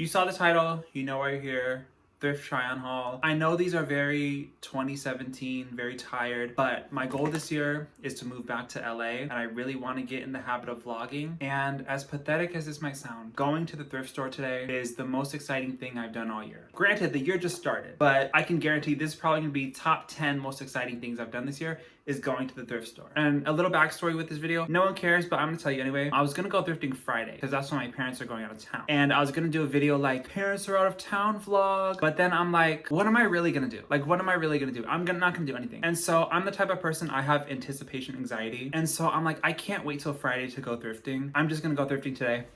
You saw the title, you know why you're here. Thrift try-on haul. I know these are very 2017, very tired, but my goal this year is to move back to LA, and I really want to get in the habit of vlogging. And as pathetic as this might sound, going to the thrift store today is the most exciting thing I've done all year. Granted, the year just started, but I can guarantee this is probably gonna be top 10 most exciting things I've done this year is going to the thrift store. And a little backstory with this video, no one cares, but I'm gonna tell you anyway. I was gonna go thrifting Friday because that's when my parents are going out of town. And I was gonna do a video like parents are out of town vlog, but then I'm like, what am I really gonna do? Like, what am I really gonna do? not gonna do anything. And so I'm the type of person, I have anticipation anxiety. And so I'm like, I can't wait till Friday to go thrifting. I'm just gonna go thrifting today.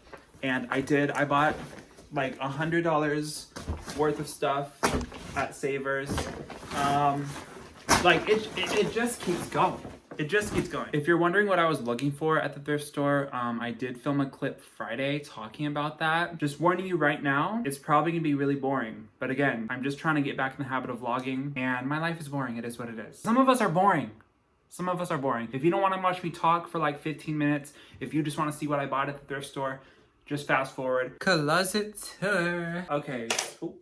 And I bought like $100 worth of stuff at Savers. Like it just keeps going. It just keeps going. If you're wondering what I was looking for at the thrift store, I did film a clip Friday talking about that. Just warning you right now, it's probably gonna be really boring. But again, I'm just trying to get back in the habit of vlogging, and my life is boring. It is what it is. Some of us are boring. Some of us are boring. If you don't want to watch me talk for like 15 minutes, if you just want to see what I bought at the thrift store, just fast forward. Closet tour. Okay,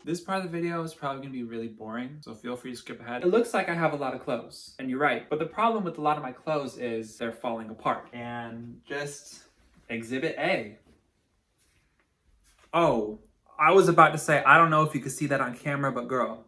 this part of the video is probably gonna be really boring, so feel free to skip ahead. It looks like I have a lot of clothes, and you're right. But the problem with a lot of my clothes is they're falling apart. And just exhibit A. Oh, I was about to say, I don't know if you could see that on camera, but girl,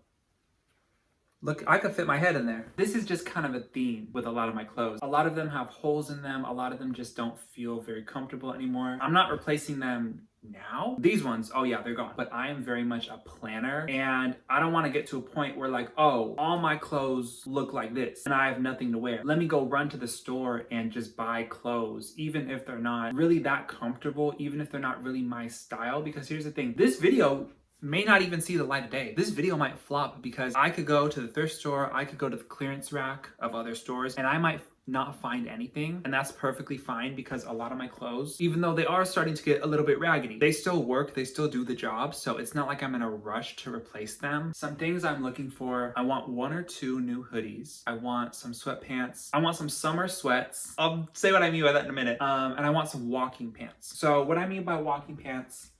look, I could fit my head in there. This is just kind of a theme with a lot of my clothes. A lot of them have holes in them. A lot of them just don't feel very comfortable anymore. I'm not replacing them now. These ones, oh yeah, they're gone. But I am very much a planner, and I don't want to get to a point where like, oh, all my clothes look like this and I have nothing to wear. Let me go run to the store and just buy clothes, even if they're not really that comfortable, even if they're not really my style. Because here's the thing, this video may not even see the light of day. This video might flop because I could go to the thrift store, I could go to the clearance rack of other stores, and I might not find anything. And that's perfectly fine because a lot of my clothes, even though they are starting to get a little bit raggedy, they still work, they still do the job. So it's not like I'm in a rush to replace them. Some things I'm looking for, I want 1 or 2 new hoodies. I want some sweatpants. I want some summer sweats. I'll say what I mean by that in a minute. And I want some walking pants. So what I mean by walking pants,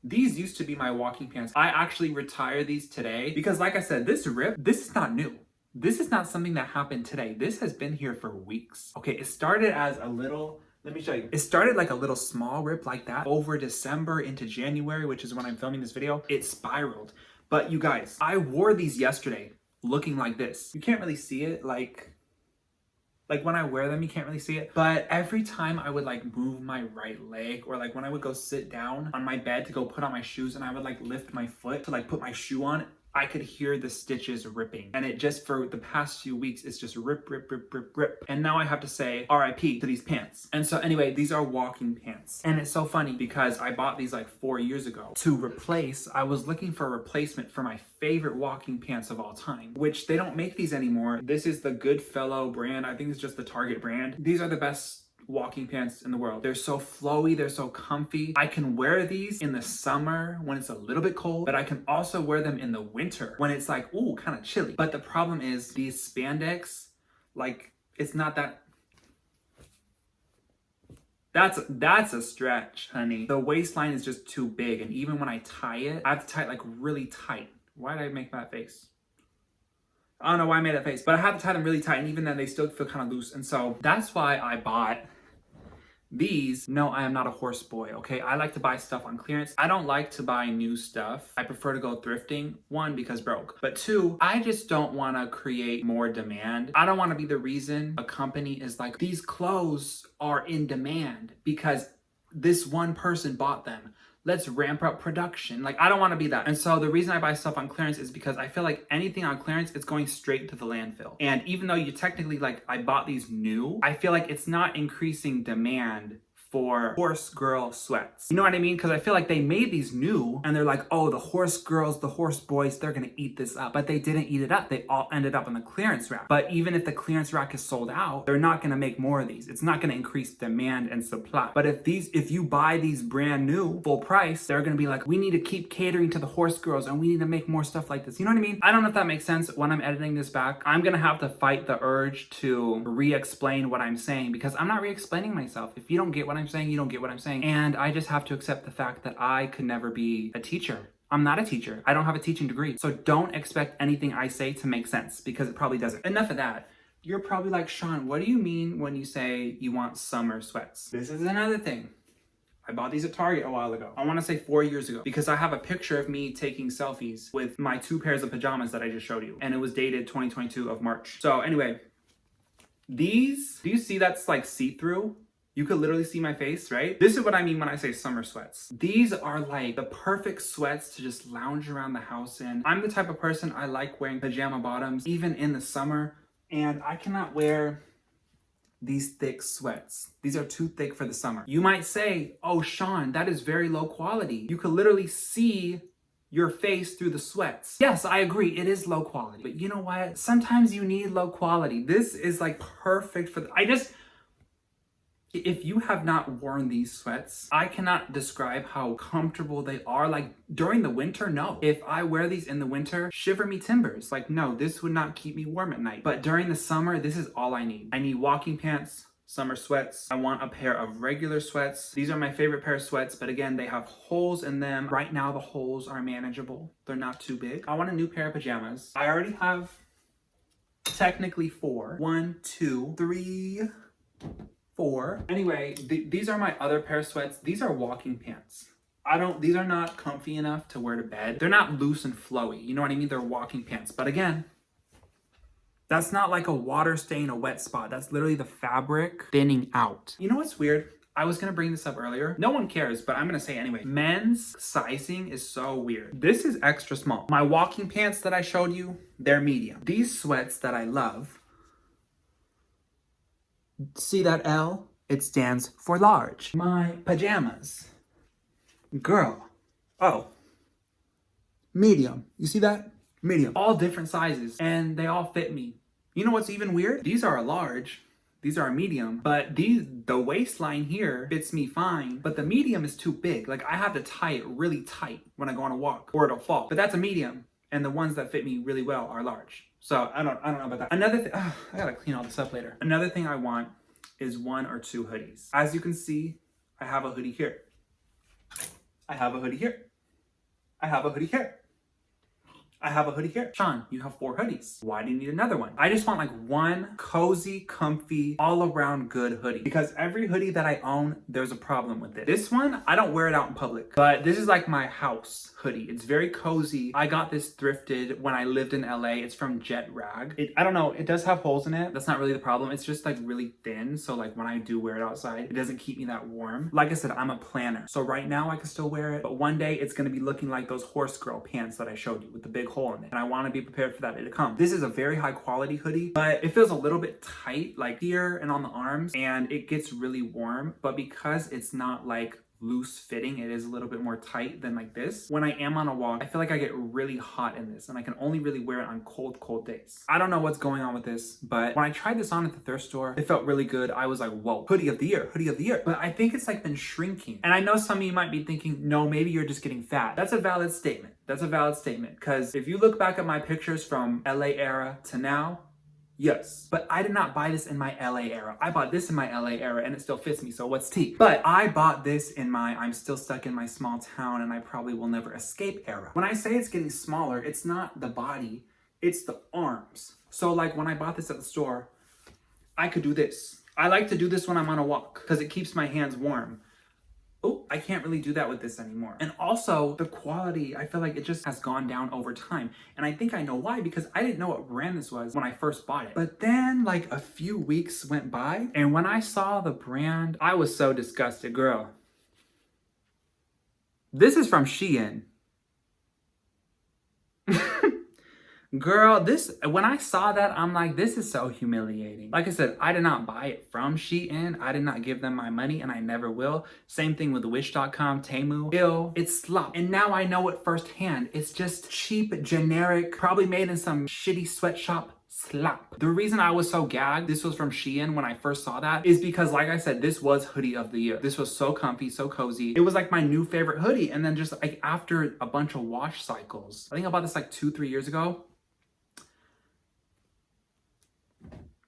these used to be my walking pants. I actually retired these today because like I said, this is not new. This is not something that happened today. This has been here for weeks. Okay, it started as a little, let me show you. It started like a little small rip like that over December into January, which is when I'm filming this video. It spiraled. But you guys, I wore these yesterday looking like this. You can't really see it, like when I wear them, you can't really see it. But every time I would like move my right leg, or like when I would go sit down on my bed to go put on my shoes, and I would like lift my foot to like put my shoe on, I could hear the stitches ripping. And it just, for the past few weeks, it's just rip, rip, rip, rip, rip. And now I have to say RIP to these pants. And so anyway, these are walking pants. And it's so funny because I bought these like 4 years ago to replace. I was looking for a replacement for my favorite walking pants of all time, which they don't make these anymore. This is the Goodfellow brand. I think it's just the Target brand. These are the best walking pants in the world. They're so flowy, they're so comfy. I can wear these in the summer when it's a little bit cold, but I can also wear them in the winter when it's like, ooh, kind of chilly. But the problem is these spandex, like it's not that, that's a stretch, honey. The waistline is just too big, and even when I tie it, I have to tie it like really tight. Why did I make that face? I don't know why I made that face, but I have to tie them really tight, and even then they still feel kind of loose. And so that's why I bought these. No, I am not a horse boy, okay? I like to buy stuff on clearance. I don't like to buy new stuff. I prefer to go thrifting, 1, because broke, but 2, I just don't want to create more demand. I don't want to be the reason a company is like, these clothes are in demand because this one person bought them. Let's ramp up production. Like, I don't want to be that. And so the reason I buy stuff on clearance is because I feel like anything on clearance, it's going straight to the landfill. And even though you technically, like, I bought these new, I feel like it's not increasing demand for horse girl sweats. You know what I mean? Because I feel like they made these new and they're like, oh, the horse girls, the horse boys, they're gonna eat this up. But they didn't eat it up. They all ended up on the clearance rack. But even if the clearance rack is sold out, they're not gonna make more of these. It's not gonna increase demand and supply. But if you buy these brand new, full price, they're gonna be like, we need to keep catering to the horse girls and we need to make more stuff like this. You know what I mean? I don't know if that makes sense. When I'm editing this back, I'm gonna have to fight the urge to re-explain what I'm saying because I'm not re-explaining myself. If you don't get what I'm saying? You don't get what I'm saying. And I just have to accept the fact that I could never be a teacher. I'm not a teacher. I don't have a teaching degree. So don't expect anything I say to make sense, because it probably doesn't. Enough of that. You're probably like, Sean, what do you mean when you say you want summer sweats? This is another thing. I bought these at Target a while ago. I want to say 4 years ago, because I have a picture of me taking selfies with my 2 pairs of pajamas that I just showed you. And it was dated 2022 of March. So anyway, these, do you see that's like see-through? You could literally see my face, right? This is what I mean when I say summer sweats. These are like the perfect sweats to just lounge around the house in. I'm the type of person, I like wearing pajama bottoms, even in the summer. And I cannot wear these thick sweats. These are too thick for the summer. You might say, oh, Sean, that is very low quality. You could literally see your face through the sweats. Yes, I agree, it is low quality. But you know what? Sometimes you need low quality. This is like perfect for if you have not worn these sweats, I cannot describe how comfortable they are. Like during the winter, no. If I wear these in the winter, shiver me timbers. Like no, this would not keep me warm at night. But during the summer, this is all I need. I need walking pants, summer sweats. I want a pair of regular sweats. These are my favorite pair of sweats, but again, they have holes in them. Right now, the holes are manageable. They're not too big. I want a new pair of pajamas. I already have technically 4. 1, 2, 3, 4. Anyway, these are my other pair of sweats. These are walking pants. These are not comfy enough to wear to bed. They're not loose and flowy. You know what I mean? They're walking pants. But again, that's not like a water stain, a wet spot. That's literally the fabric thinning out. You know what's weird? I was gonna bring this up earlier. No one cares, but I'm gonna say it anyway. Men's sizing is so weird. This is extra small. My walking pants that I showed you, they're medium. These sweats that I love, see that L? It stands for large. My pajamas, girl, oh, medium. You see that? Medium. All different sizes, and they all fit me. You know what's even weird? These are a large, these are a medium, but the waistline here fits me fine, but the medium is too big. Like I have to tie it really tight when I go on a walk or it'll fall. But that's a medium, and the ones that fit me really well are large. So I don't know about that. Another thing, I gotta clean all this up later. Another thing I want is 1 or 2 hoodies. As you can see, I have a hoodie here. I have a hoodie here. I have a hoodie here. I have a hoodie here. Sean, you have 4 hoodies. Why do you need another one? I just want like one cozy, comfy, all around good hoodie. Because every hoodie that I own, there's a problem with it. This one, I don't wear it out in public, but this is like my house hoodie. It's very cozy. I got this thrifted when I lived in LA. It's from Jet Rag. I don't know, it does have holes in it. That's not really the problem. It's just like really thin. So like when I do wear it outside, it doesn't keep me that warm. Like I said, I'm a planner. So right now I can still wear it, but one day it's gonna be looking like those horse girl pants that I showed you with the big hole in it. And I want to be prepared for that day to come. This is a very high quality hoodie, but it feels a little bit tight, like here and on the arms, and it gets really warm. But because it's not like loose fitting, it is a little bit more tight than like this. When I am on a walk, I feel like I get really hot in this, and I can only really wear it on cold days. I don't know what's going on with this, but when I tried this on at the thrift store, it felt really good. I was like, whoa, hoodie of the year, hoodie of the year. But I think it's like been shrinking. And I know some of you might be thinking, no, maybe you're just getting fat. That's a valid statement. That's a valid statement, because if you look back at my pictures from LA era to now, yes, but I did not buy this in my LA era. I bought this in my LA era and it still fits me, so what's tea? But I bought this in my I'm still stuck in my small town and I probably will never escape era. When I say it's getting smaller, it's not the body, it's the arms. So like when I bought this at the store, I could do this. I like to do this when I'm on a walk because it keeps my hands warm. Oh, I can't really do that with this anymore. And also the quality, I feel like it just has gone down over time. And I think I know why, because I didn't know what brand this was when I first bought it. But then like a few weeks went by, and when I saw the brand, I was so disgusted, girl. This is from Shein. Girl, when I saw that, I'm like, this is so humiliating. Like I said, I did not buy it from Shein. I did not give them my money, and I never will. Same thing with Wish.com, Temu. Ew, it's slop. And now I know it firsthand. It's just cheap, generic, probably made in some shitty sweatshop slop. The reason I was so gagged, this was from Shein when I first saw that, is because like I said, this was hoodie of the year. This was so comfy, so cozy. It was like my new favorite hoodie. And then just like after a bunch of wash cycles, I think I bought this like 2-3 years ago.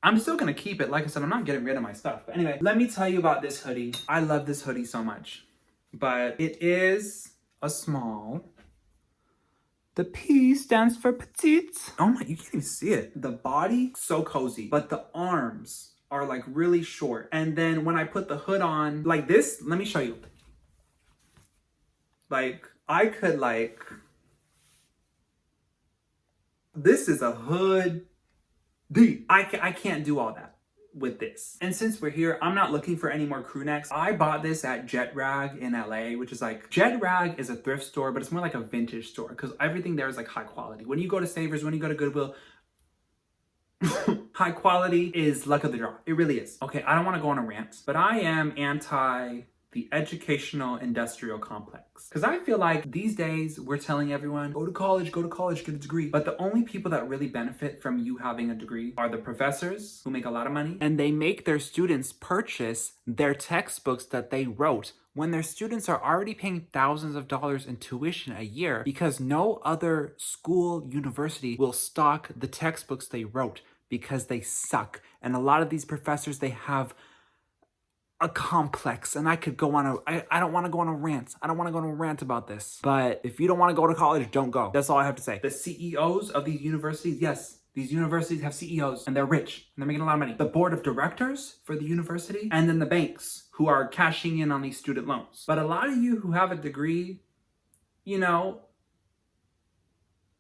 I'm still gonna keep it. Like I said, I'm not getting rid of my stuff. But anyway, let me tell you about this hoodie. I love this hoodie so much, but it is a small. The P stands for petite. Oh my, you can't even see it. The body, so cozy, but the arms are like really short. And then when I put the hood on like this, let me show you. Like, I could like, this is a hood. I can't do all that with this. And since we're here, I'm not looking for any more crew necks. I bought this at Jet Rag in LA, which is like, Jet Rag is a thrift store, but it's more like a vintage store because everything there is like high quality. When you go to Savers, when you go to Goodwill, high quality is luck of the draw. It really is. Okay, I don't want to go on a rant, but I am anti the educational industrial complex. Because I feel like these days we're telling everyone, go to college, get a degree. But the only people that really benefit from you having a degree are the professors who make a lot of money. And they make their students purchase their textbooks that they wrote when their students are already paying thousands of dollars in tuition a year because no other school, university will stock the textbooks they wrote because they suck. And a lot of these professors, they have a complex, and I could go on I don't want to go on a rant. I don't want to go on a rant about this. But if you don't want to go to college, don't go. That's all I have to say. The CEOs of these universities, yes, these universities have CEOs and they're rich and they're making a lot of money. The board of directors for the university, and then the banks who are cashing in on these student loans. But a lot of you who have a degree, you know,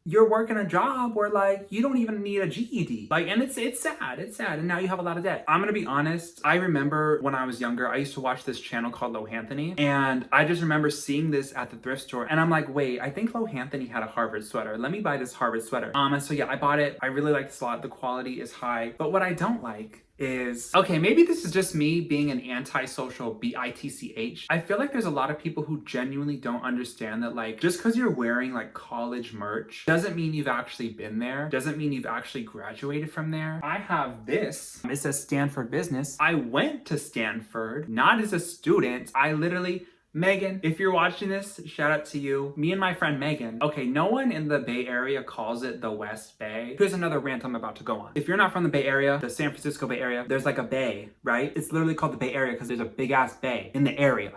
you're working a job where like you don't even need a GED. Like, and it's sad. It's sad. And now you have a lot of debt. I'm gonna be honest. I remember when I was younger, I used to watch this channel called Lohanthony. And I just remember seeing this at the thrift store. And I'm like, wait, I think Lohanthony had a Harvard sweater. Let me buy this Harvard sweater. And so yeah, I bought it. I really like this a lot. The quality is high. But what I don't like is, okay, maybe this is just me being an antisocial bitch. I feel like there's a lot of people who genuinely don't understand that like, just because you're wearing like college merch doesn't mean you've actually been there, doesn't mean you've actually graduated from there. I have this. It says Stanford Business. I went to Stanford, not as a student. I literally, Megan, if you're watching this, shout out to you. Me and my friend Megan. Okay, no one in the Bay Area calls it the West Bay. Here's another rant I'm about to go on. If you're not from the Bay Area, the San Francisco Bay Area, there's like a bay, right? It's literally called the Bay Area because there's a big ass bay in the area.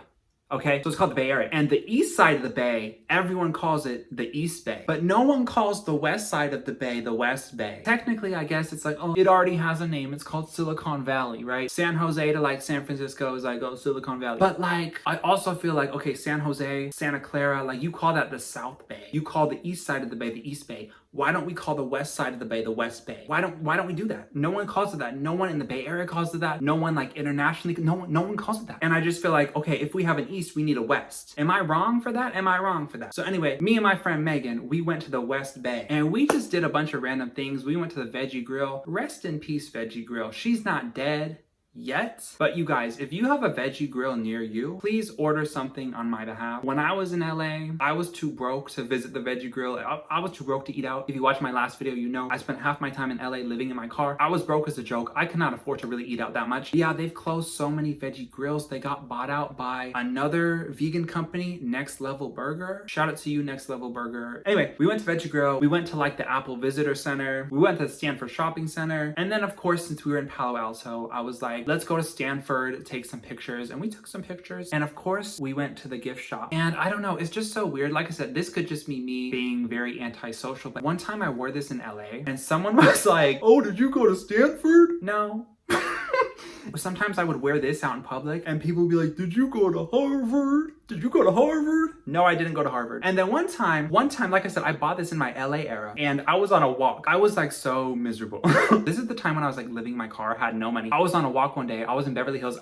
Okay, so it's called the Bay Area. And the east side of the bay, everyone calls it the East Bay. But no one calls the west side of the bay the West Bay. Technically, I guess it's like, oh, it already has a name. It's called Silicon Valley, right? San Jose to like San Francisco is like, oh, Silicon Valley. But like, I also feel like, okay, San Jose, Santa Clara, like you call that the South Bay. You call the east side of the bay the East Bay. Why don't we call the west side of the bay the West Bay? Why don't we do that? No one calls it that. No one in the Bay Area calls it that. No one like internationally, no one calls it that. And I just feel like, okay, if we have an east, we need a west. Am I wrong for that? Am I wrong for that? So anyway, me and my friend Megan, we went to the West Bay and we just did a bunch of random things. We went to the Veggie Grill. Rest in peace, Veggie Grill. She's not dead yet. But you guys, if you have a Veggie Grill near you, please order something on my behalf. When I was in LA, I was too broke to visit the Veggie Grill. I was too broke to eat out. If you watch my last video, you know I spent half my time in LA living in my car. I was broke as a joke. I could not afford to really eat out that much. Yeah, they've closed so many Veggie Grills. They got bought out by another vegan company, Next Level Burger. Shout out to you, Next Level Burger. Anyway, we went to Veggie Grill. We went to like the Apple Visitor Center. We went to the Stanford Shopping Center. And then of course, since we were in Palo Alto, I was like, let's go to Stanford, take some pictures. And we took some pictures. And of course, we went to the gift shop. And I don't know, it's just so weird. Like I said, this could just be me being very antisocial. But one time I wore this in LA and someone was like, oh, did you go to Stanford? No. Sometimes I would wear this out in public and people would be like, did you go to Harvard? Did you go to Harvard? No, I didn't go to Harvard. And then one time, like I said, I bought this in my LA era and I was on a walk. I was like so miserable. This is the time when I was like living in my car, had no money. I was on a walk one day. I was in Beverly Hills.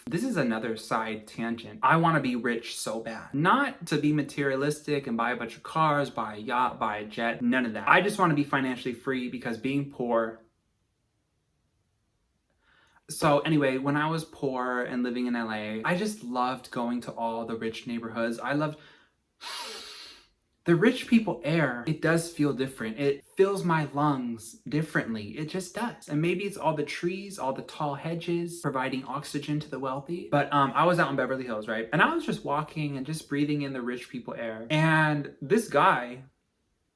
This is another side tangent. I want to be rich so bad. Not to be materialistic and buy a bunch of cars, buy a yacht, buy a jet, none of that. I just want to be financially free because being poor. So anyway, when I was poor and living in LA, I just loved going to all the rich neighborhoods. I loved the rich people air. It does feel different. It fills my lungs differently. It just does. And maybe it's all the trees, all the tall hedges providing oxygen to the wealthy. But I was out in Beverly Hills, right? And I was just walking and just breathing in the rich people air. And this guy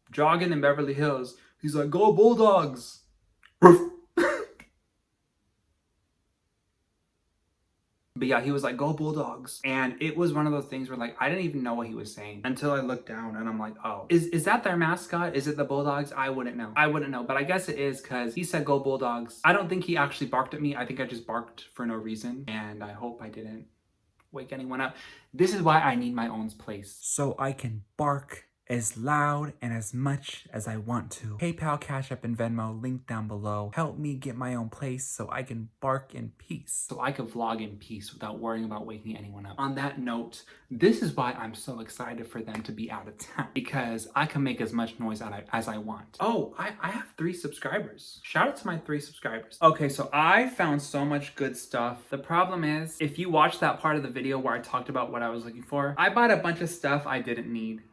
jogging in Beverly Hills, he's like, go Bulldogs. But yeah, he was like, go Bulldogs. And it was one of those things where like, I didn't even know what he was saying until I looked down and I'm like, oh, is that their mascot? Is it the Bulldogs? I wouldn't know. I wouldn't know, but I guess it is because he said go Bulldogs. I don't think he actually barked at me. I think I just barked for no reason. And I hope I didn't wake anyone up. This is why I need my own place. So I can bark as loud and as much as I want to. PayPal, Cash App, and Venmo, link down below. Help me get my own place so I can bark in peace. So I can vlog in peace without worrying about waking anyone up. On that note, this is why I'm so excited for them to be out of town, because I can make as much noise as I want. Oh, I have 3 subscribers. Shout out to my 3 subscribers. Okay, so I found so much good stuff. The problem is, if you watch that part of the video where I talked about what I was looking for, I bought a bunch of stuff I didn't need.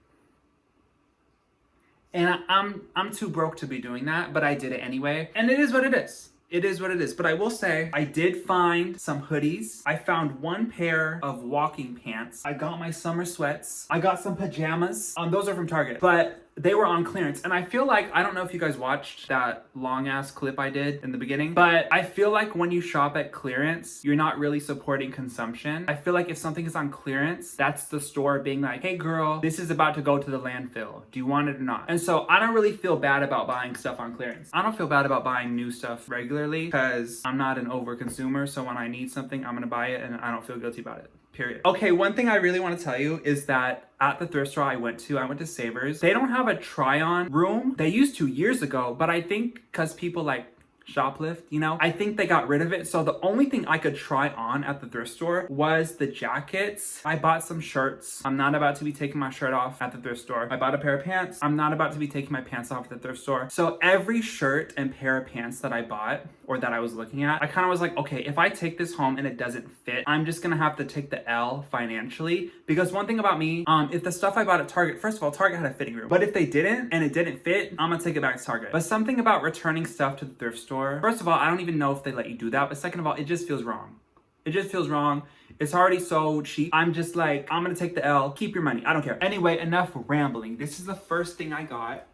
And I'm too broke to be doing that, but I did it anyway. And it is what it is. It is what it is. But I will say, I did find some hoodies. I found 1 pair of walking pants. I got my summer sweats. I got some pajamas. Those are from Target. But they were on clearance. And I feel like, I don't know if you guys watched that long ass clip I did in the beginning, but I feel like when you shop at clearance, you're not really supporting consumption. I feel like if something is on clearance, that's the store being like, hey girl, this is about to go to the landfill. Do you want it or not? And so I don't really feel bad about buying stuff on clearance. I don't feel bad about buying new stuff regularly because I'm not an over consumer. So when I need something, I'm gonna buy it and I don't feel guilty about it. Period. Okay, one thing I really want to tell you is that at the thrift store I went to Savers. They don't have a try-on room. They used to years ago, but I think because people like shoplift, you know, I think they got rid of it. So the only thing I could try on at the thrift store was the jackets. I bought some shirts. I'm not about to be taking my shirt off at the thrift store. I bought a pair of pants. I'm not about to be taking my pants off at the thrift store. So every shirt and pair of pants that I bought or that I was looking at, I kind of was like, okay, if I take this home and it doesn't fit, I'm just gonna have to take the L financially. Because one thing about me, if the stuff I bought at Target, first of all, Target had a fitting room, but if they didn't and it didn't fit, I'm gonna take it back to Target. But something about returning stuff to the thrift store, first of all, I don't even know if they let you do that, but second of all, it just feels wrong. It just feels wrong. It's already so cheap. I'm just like, I'm gonna take the L, keep your money, I don't care. Anyway, enough rambling. This is the first thing I got.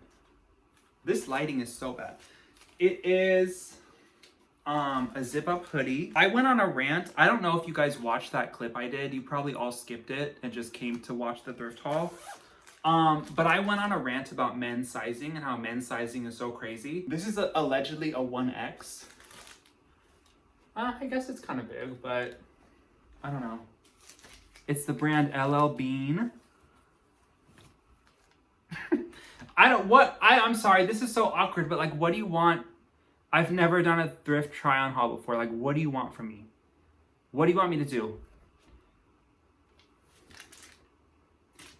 This lighting is so bad. It is a zip-up hoodie. I went on a rant. I don't know if you guys watched that clip I did. You probably all skipped it and just came to watch the thrift haul. But I went on a rant about men's sizing and how men's sizing is so crazy. This is allegedly a 1X. I guess it's kind of big, but I don't know. It's the brand LL Bean. I'm sorry, this is so awkward, but like, what do you want? I've never done a thrift try-on haul before. Like, what do you want from me? What do you want me to do?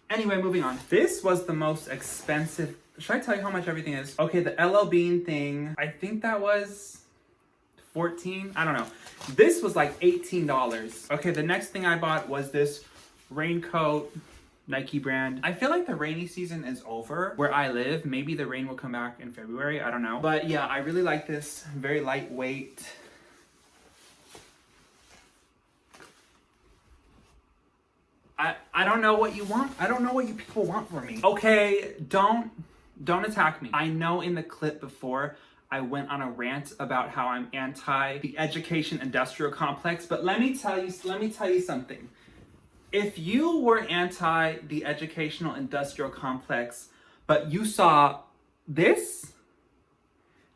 Anyway, moving on. This was the most expensive. Should I tell you how much everything is? Okay, the LL Bean thing, I think that was 14. I don't know. This was like $18. Okay, the next thing I bought was this raincoat, Nike brand. I feel like the rainy season is over where I live. Maybe the rain will come back in February. I don't know. But yeah, I really like this. Very lightweight. I don't know what you want. I don't know what you people want from me. Okay, don't attack me. I know in the clip before I went on a rant about how I'm anti the education industrial complex, but let me tell you something. If you were anti the educational industrial complex, but you saw this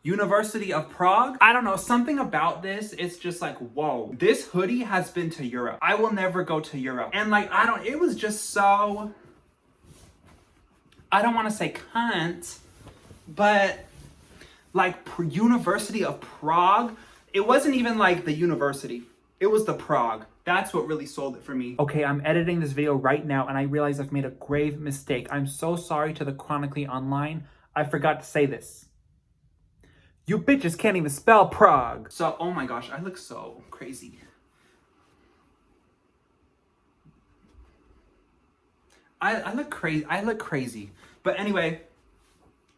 University of Prague, I don't know, something about this, it's just like, whoa, this hoodie has been to Europe. I will never go to Europe. And like, it was just so, I don't want to say cunt, but like University of Prague, it wasn't even like the university, it was the Prague. That's what really sold it for me. Okay, I'm editing this video right now and I realize I've made a grave mistake. I'm so sorry to the chronically online. I forgot to say this. You bitches can't even spell Prague. So, oh my gosh, I look so crazy. I look crazy. But anyway,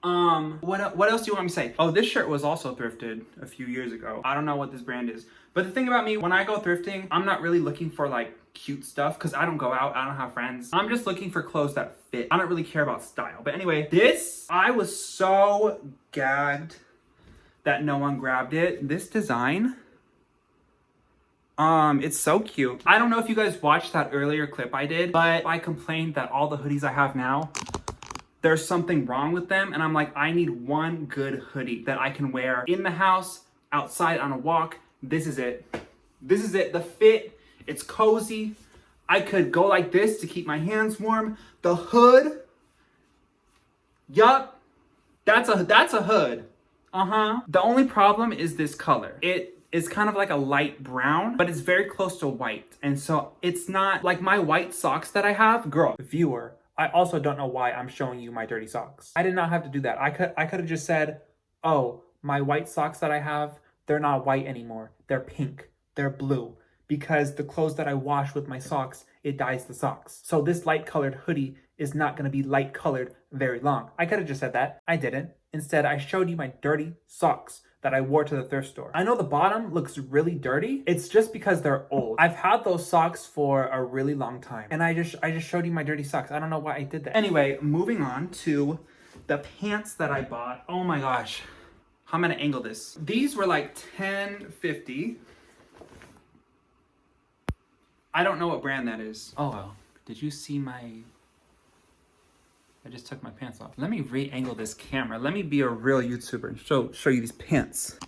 what else do you want me to say? Oh, this shirt was also thrifted a few years ago. I don't know what this brand is. But the thing about me, when I go thrifting, I'm not really looking for like cute stuff because I don't go out, I don't have friends. I'm just looking for clothes that fit. I don't really care about style. But anyway, I was so gagged that no one grabbed it. This design, It's so cute. I don't know if you guys watched that earlier clip I did, but I complained that all the hoodies I have now, there's something wrong with them. And I'm like, I need one good hoodie that I can wear in the house, outside on a walk. This is it. This is it. The fit, it's cozy. I could go like this to keep my hands warm. The hood, yup, that's a hood. The only problem is this color. It is kind of like a light brown, but it's very close to white. And so it's not like my white socks that I have. Girl, viewer, I also don't know why I'm showing you my dirty socks. I did not have to do that. I could have just said, oh, my white socks that I have, they're not white anymore. They're pink, they're blue. Because the clothes that I wash with my socks, it dyes the socks. So this light colored hoodie is not gonna be light colored very long. I could have just said that. I didn't. Instead, I showed you my dirty socks that I wore to the thrift store. I know the bottom looks really dirty. It's just because they're old. I've had those socks for a really long time. And I just showed you my dirty socks. I don't know why I did that. Anyway, moving on to the pants that I bought. Oh my gosh. How am I gonna angle this? These were like $10.50. I don't know what brand that is. Oh well. Did you see my... I just took my pants off. Let me re-angle this camera. Let me be a real YouTuber and show you these pants.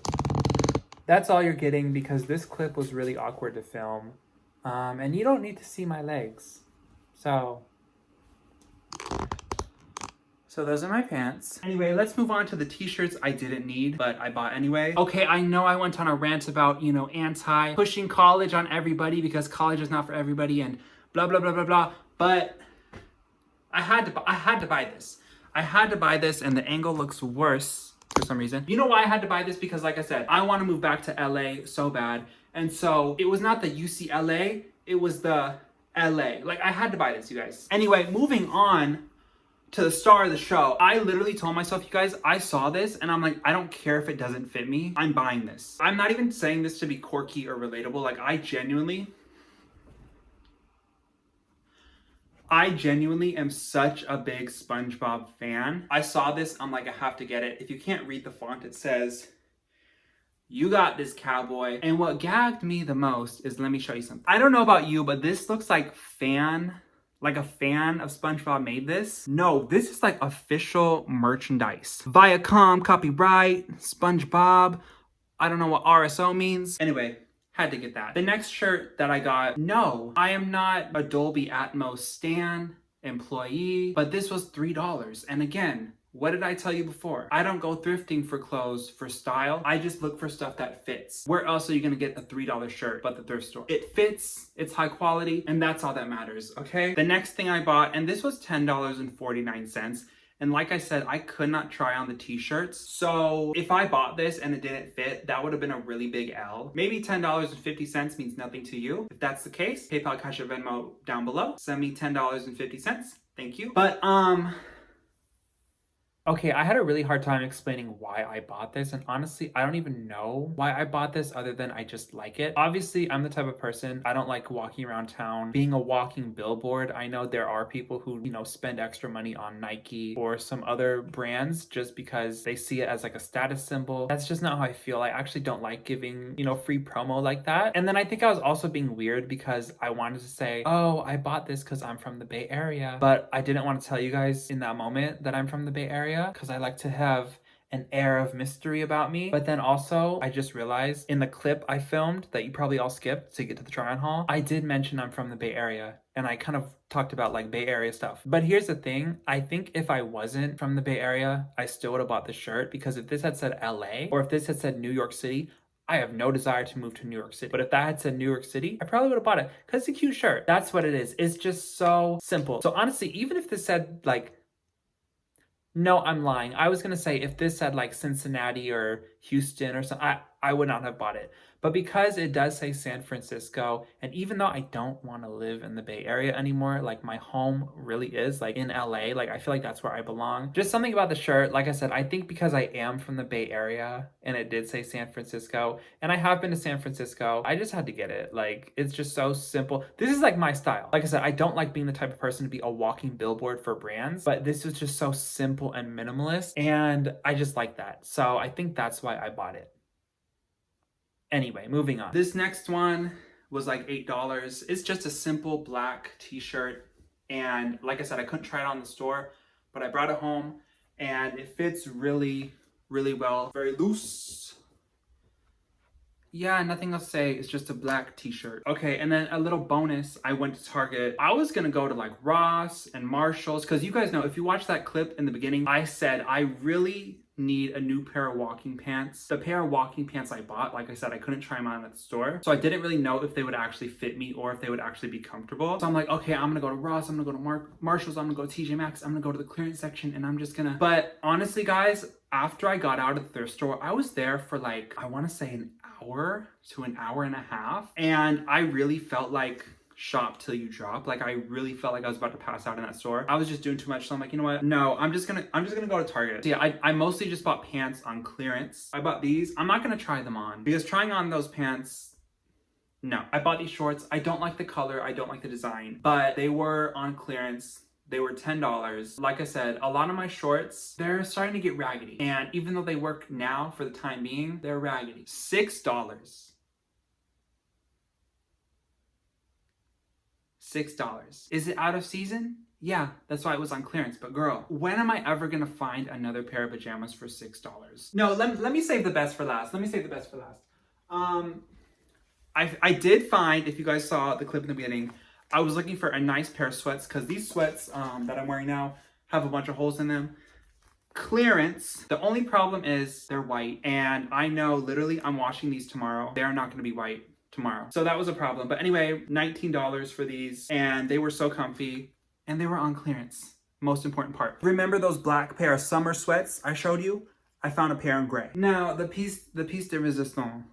That's all you're getting because this clip was really awkward to film. And you don't need to see my legs. So those are my pants. Anyway, let's move on to the t-shirts I didn't need, but I bought anyway. Okay, I know I went on a rant about, you know, pushing college on everybody because college is not for everybody and blah, blah, blah, blah, blah. But I had to buy this. I had to buy this and the angle looks worse for some reason. You know why I had to buy this? Because like I said, I want to move back to LA so bad. And so it was not the UCLA, it was the LA. Like I had to buy this, you guys. Anyway, moving on to the star of the show. I literally told myself, you guys, I saw this and I'm like, I don't care if it doesn't fit me. I'm buying this. I'm not even saying this to be quirky or relatable. Like I genuinely am such a big SpongeBob fan. I saw this, I'm like, I have to get it. If you can't read the font, it says, "You got this, cowboy." And what gagged me the most is, let me show you something. I don't know about you, but this looks like a fan of SpongeBob made this. No, this is like official merchandise. Viacom, copyright, SpongeBob. I don't know what RSO means. Anyway, had to get that. The next shirt that I got, no, I am not a Dolby Atmos stan employee, but this was $3. And again, what did I tell you before? I don't go thrifting for clothes for style. I just look for stuff that fits. Where else are you gonna get a $3 shirt but the thrift store? It fits, it's high quality, and that's all that matters, okay? The next thing I bought, and this was $10.49. And like I said, I could not try on the t-shirts. So if I bought this and it didn't fit, that would have been a really big L. Maybe $10.50 means nothing to you. If that's the case, PayPal, Cash App, Venmo down below. Send me $10.50. Thank you. But okay, I had a really hard time explaining why I bought this, and honestly, I don't even know why I bought this other than I just like it. Obviously, I'm the type of person, I don't like walking around town, being a walking billboard. I know there are people who, you know, spend extra money on Nike or some other brands just because they see it as like a status symbol. That's just not how I feel. I actually don't like giving, you know, free promo like that. And then I think I was also being weird because I wanted to say, oh, I bought this because I'm from the Bay Area, but I didn't want to tell you guys in that moment that I'm from the Bay Area, because I like to have an air of mystery about me. But then also, I just realized in the clip I filmed that you probably all skipped to get to the try-on haul, I did mention I'm from the Bay Area, and I kind of talked about like Bay Area stuff. But here's the thing, I think if I wasn't from the Bay Area, I still would have bought the shirt, because if this had said LA, or if this had said New York City, I have no desire to move to New York City. But if that had said New York City, I probably would have bought it, because it's a cute shirt. That's what it is. It's just so simple. So honestly, even if this said like, no, I'm lying. I was gonna say if this said like Cincinnati or Houston or something, I would not have bought it. But because it does say San Francisco, and even though I don't want to live in the Bay Area anymore, like my home really is like in LA, like I feel like that's where I belong. Just something about the shirt, like I said, I think because I am from the Bay Area and it did say San Francisco, and I have been to San Francisco, I just had to get it. Like, it's just so simple. This is like my style. Like I said, I don't like being the type of person to be a walking billboard for brands, but this is just so simple and minimalist, and I just like that. So I think that's why I bought it. Anyway, moving on. This next one was like $8. It's just a simple black t-shirt. And like I said, I couldn't try it on in the store, but I brought it home and it fits really, really well. Very loose. Yeah, nothing else to say. It's just a black t-shirt. Okay, and then a little bonus. I went to Target. I was gonna go to like Ross and Marshall's because you guys know, if you watch that clip in the beginning, I said I really need a new pair of walking pants. The pair of walking pants I bought, like I said, I couldn't try them on at the store. So I didn't really know if they would actually fit me or if they would actually be comfortable. So I'm like, okay, I'm gonna go to Ross, I'm gonna go to Marshall's, I'm gonna go to TJ Maxx, I'm gonna go to the clearance section, and I'm just gonna... But honestly, guys, after I got out of the thrift store, I was there for like, I wanna say an hour to an hour and a half. And I really felt like shop till you drop. Like I really felt like I was about to pass out in that store. I was just doing too much. So I'm like, you know what? No, I'm just gonna go to Target. So yeah, I mostly just bought pants on clearance. I bought these. I'm not gonna try them on because trying on those pants, no. I bought these shorts. I don't like the color. I don't like the design, but they were on clearance. They were $10. Like I said, a lot of my shorts, they're starting to get raggedy. And even though they work now for the time being, they're raggedy. $6. $6. Is it out of season? Yeah, that's why it was on clearance. But girl, when am I ever gonna find another pair of pajamas for $6? No, let me save the best for last. Let me save the best for last. I did find, if you guys saw the clip in the beginning, I was looking for a nice pair of sweats because these sweats that I'm wearing now have a bunch of holes in them. Clearance. The only problem is they're white, and I know literally I'm washing these tomorrow. They're not gonna be white tomorrow. So that was a problem. But anyway, $19 for these, and they were so comfy, and they were on clearance. Most important part. Remember those black pair of summer sweats I showed you? I found a pair in gray. Now, the piece de resistance.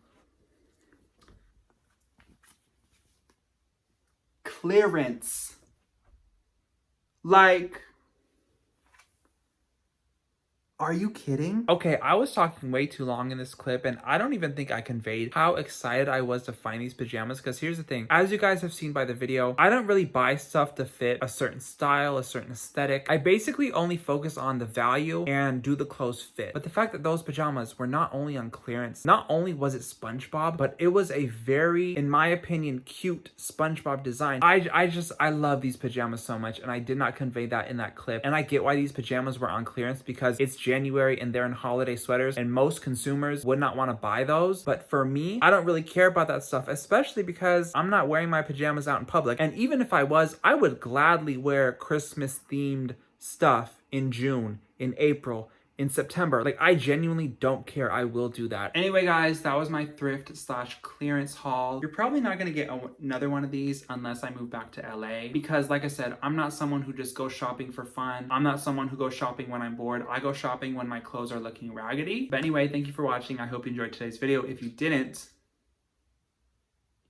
Clearance. Like, are you kidding? Okay, I was talking way too long in this clip, and I don't even think I conveyed how excited I was to find these pajamas, because here's the thing. As you guys have seen by the video, I don't really buy stuff to fit a certain style, a certain aesthetic. I basically only focus on the value and do the clothes fit. But the fact that those pajamas were not only on clearance, not only was it SpongeBob, but it was a very, in my opinion, cute SpongeBob design. I love these pajamas so much, and I did not convey that in that clip. And I get why these pajamas were on clearance, because it's January and they're in holiday sweaters, and most consumers would not want to buy those. But for me, I don't really care about that stuff, especially because I'm not wearing my pajamas out in public. And even if I was, I would gladly wear Christmas themed stuff in June, in April, in September. Like, I genuinely don't care. I will do that. Anyway, guys, that was my thrift / clearance haul. You're probably not gonna get another one of these unless I move back to LA, because like I said, I'm not someone who just goes shopping for fun. I'm not someone who goes shopping when I'm bored. I go shopping when my clothes are looking raggedy. But anyway, thank you for watching. I hope you enjoyed today's video. If you didn't,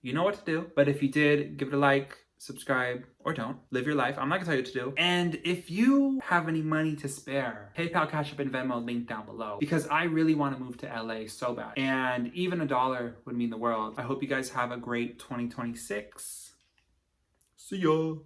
you know what to do. But if you did, give it a like, subscribe, or don't. Live your life. I'm not gonna tell you what to do. And if you have any money to spare, PayPal, Cash App, and Venmo link down below, because I really want to move to LA so bad. And even $1 would mean the world. I hope you guys have a great 2026. See ya.